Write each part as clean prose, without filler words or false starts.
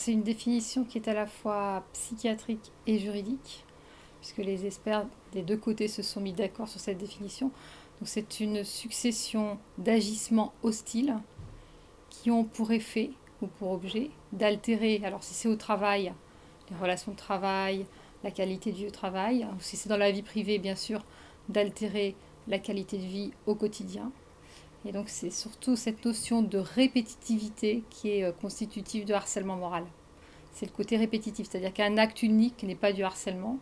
c'est une définition qui est à la fois psychiatrique et juridique, puisque les experts des deux côtés se sont mis d'accord sur cette définition. Donc c'est une succession d'agissements hostiles qui ont pour effet ou pour objet d'altérer, alors si c'est au travail, les relations de travail, la qualité de vie au travail, ou si c'est dans la vie privée, bien sûr, d'altérer la qualité de vie au quotidien. Et donc c'est surtout cette notion de répétitivité qui est constitutive de harcèlement moral. C'est le côté répétitif, c'est-à-dire qu'un acte unique n'est pas du harcèlement.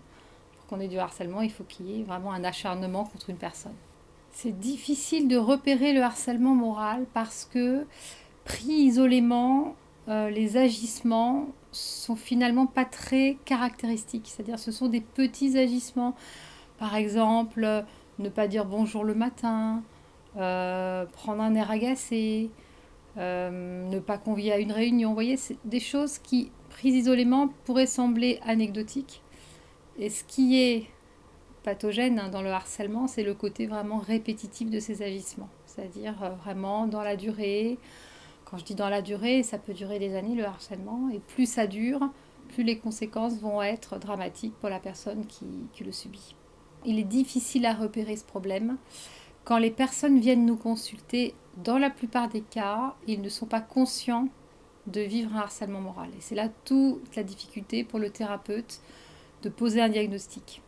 Pour qu'on ait du harcèlement, il faut qu'il y ait vraiment un acharnement contre une personne. C'est difficile de repérer le harcèlement moral parce que pris isolément, les agissements sont finalement pas très caractéristiques. C'est-à-dire ce sont des petits agissements. Par exemple, ne pas dire bonjour le matin, prendre un air agacé, ne pas convier à une réunion. Vous voyez, c'est des choses qui, prises isolément, pourraient sembler anecdotiques. Et ce qui est pathogène dans le harcèlement, c'est le côté vraiment répétitif de ces agissements. C'est-à-dire vraiment dans la durée. Quand je dis dans la durée, ça peut durer des années le harcèlement. Et plus ça dure, plus les conséquences vont être dramatiques pour la personne qui le subit. Il est difficile à repérer ce problème. Quand les personnes viennent nous consulter, dans la plupart des cas, ils ne sont pas conscients de vivre un harcèlement moral. Et c'est là toute la difficulté pour le thérapeute de poser un diagnostic.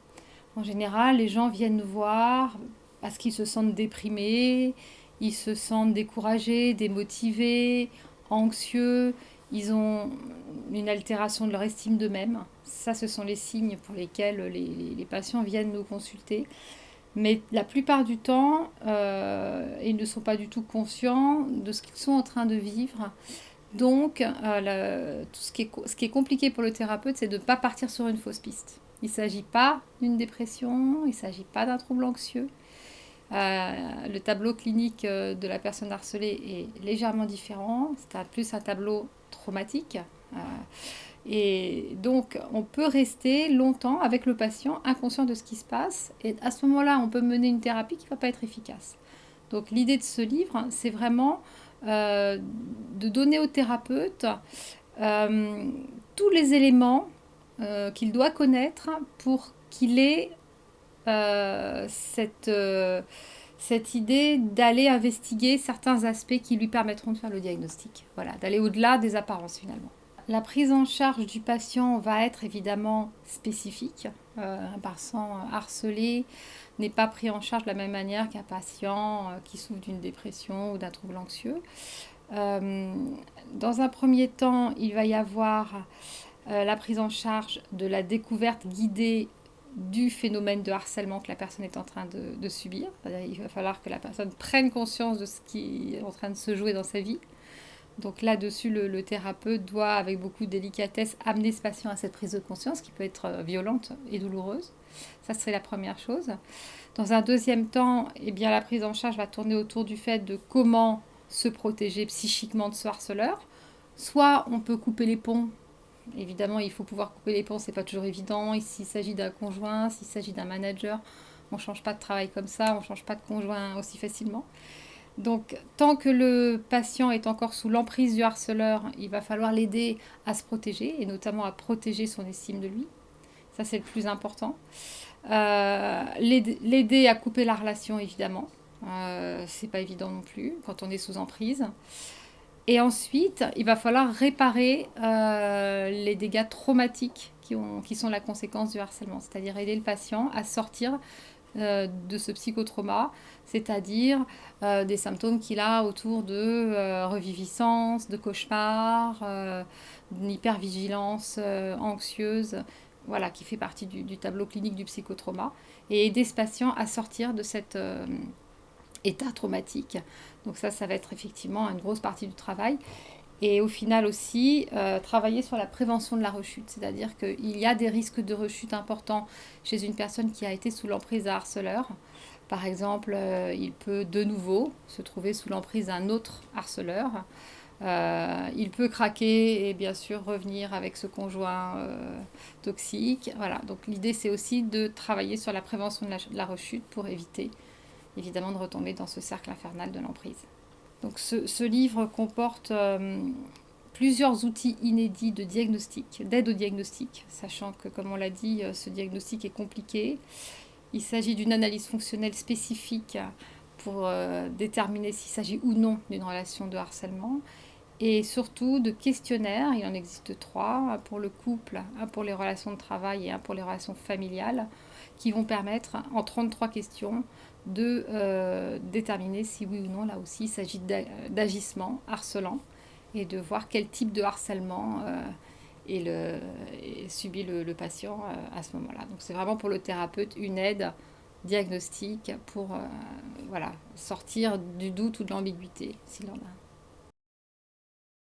En général, les gens viennent nous voir parce qu'ils se sentent déprimés, ils se sentent découragés, démotivés, anxieux, ils ont une altération de leur estime d'eux-mêmes. Ça, ce sont les signes pour lesquels les patients viennent nous consulter. Mais la plupart du temps, ils ne sont pas du tout conscients de ce qu'ils sont en train de vivre. Donc, tout ce qui est compliqué pour le thérapeute, c'est de ne pas partir sur une fausse piste. Il ne s'agit pas d'une dépression, il ne s'agit pas d'un trouble anxieux. Le tableau clinique de la personne harcelée est légèrement différent. C'est plus un tableau traumatique. Et donc, on peut rester longtemps avec le patient inconscient de ce qui se passe. Et à ce moment-là, on peut mener une thérapie qui ne va pas être efficace. Donc, l'idée de ce livre, c'est vraiment de donner au thérapeute euh, tous les éléments qu'il doit connaître pour qu'il ait cette idée d'aller investiguer certains aspects qui lui permettront de faire le diagnostic. Voilà, d'aller au-delà des apparences finalement. La prise en charge du patient va être évidemment spécifique. Un patient harcelé n'est pas pris en charge de la même manière qu'un patient qui souffre d'une dépression ou d'un trouble anxieux. Dans un premier temps, il va y avoir la prise en charge de la découverte guidée du phénomène de harcèlement que la personne est en train de subir. Il va falloir que la personne prenne conscience de ce qui est en train de se jouer dans sa vie. Donc là-dessus, le thérapeute doit, avec beaucoup de délicatesse, amener ce patient à cette prise de conscience qui peut être violente et douloureuse. Ça serait la première chose. Dans un deuxième temps, eh bien, la prise en charge va tourner autour du fait de comment se protéger psychiquement de ce harceleur. Soit on peut couper les ponts. Évidemment, il faut pouvoir couper les ponts, c'est pas toujours évident. S'il s'agit d'un conjoint, s'il s'agit d'un manager, on ne change pas de travail comme ça, on ne change pas de conjoint aussi facilement. Donc, tant que le patient est encore sous l'emprise du harceleur, il va falloir l'aider à se protéger, et notamment à protéger son estime de lui. Ça, c'est le plus important. L'aider à couper la relation, évidemment. C'est pas évident non plus quand on est sous emprise. Et ensuite, il va falloir réparer les dégâts traumatiques qui sont la conséquence du harcèlement, c'est-à-dire aider le patient à sortir de ce psychotrauma, c'est-à-dire des symptômes qu'il a autour de reviviscence, de cauchemars, d'une hypervigilance anxieuse, voilà, qui fait partie du tableau clinique du psychotrauma, et aider ce patient à sortir de cet état traumatique. Donc ça va être effectivement une grosse partie du travail. Et au final aussi, travailler sur la prévention de la rechute. C'est-à-dire qu'il y a des risques de rechute importants chez une personne qui a été sous l'emprise d'un harceleur. Par exemple, il peut de nouveau se trouver sous l'emprise d'un autre harceleur. Il peut craquer et bien sûr revenir avec ce conjoint toxique. Voilà. Donc l'idée, c'est aussi de travailler sur la prévention de la rechute pour éviter évidemment de retomber dans ce cercle infernal de l'emprise. Donc ce livre comporte plusieurs outils inédits de diagnostic, d'aide au diagnostic, sachant que, comme on l'a dit, ce diagnostic est compliqué. Il s'agit d'une analyse fonctionnelle spécifique pour déterminer s'il s'agit ou non d'une relation de harcèlement. Et surtout de questionnaires, il en existe 3, un pour le couple, un pour les relations de travail et un pour les relations familiales, qui vont permettre, en 33 questions, de déterminer si oui ou non, là aussi, il s'agit d'agissement harcelant et de voir quel type de harcèlement subit le patient à ce moment-là. Donc c'est vraiment pour le thérapeute une aide diagnostique pour voilà, sortir du doute ou de l'ambiguïté s'il en a.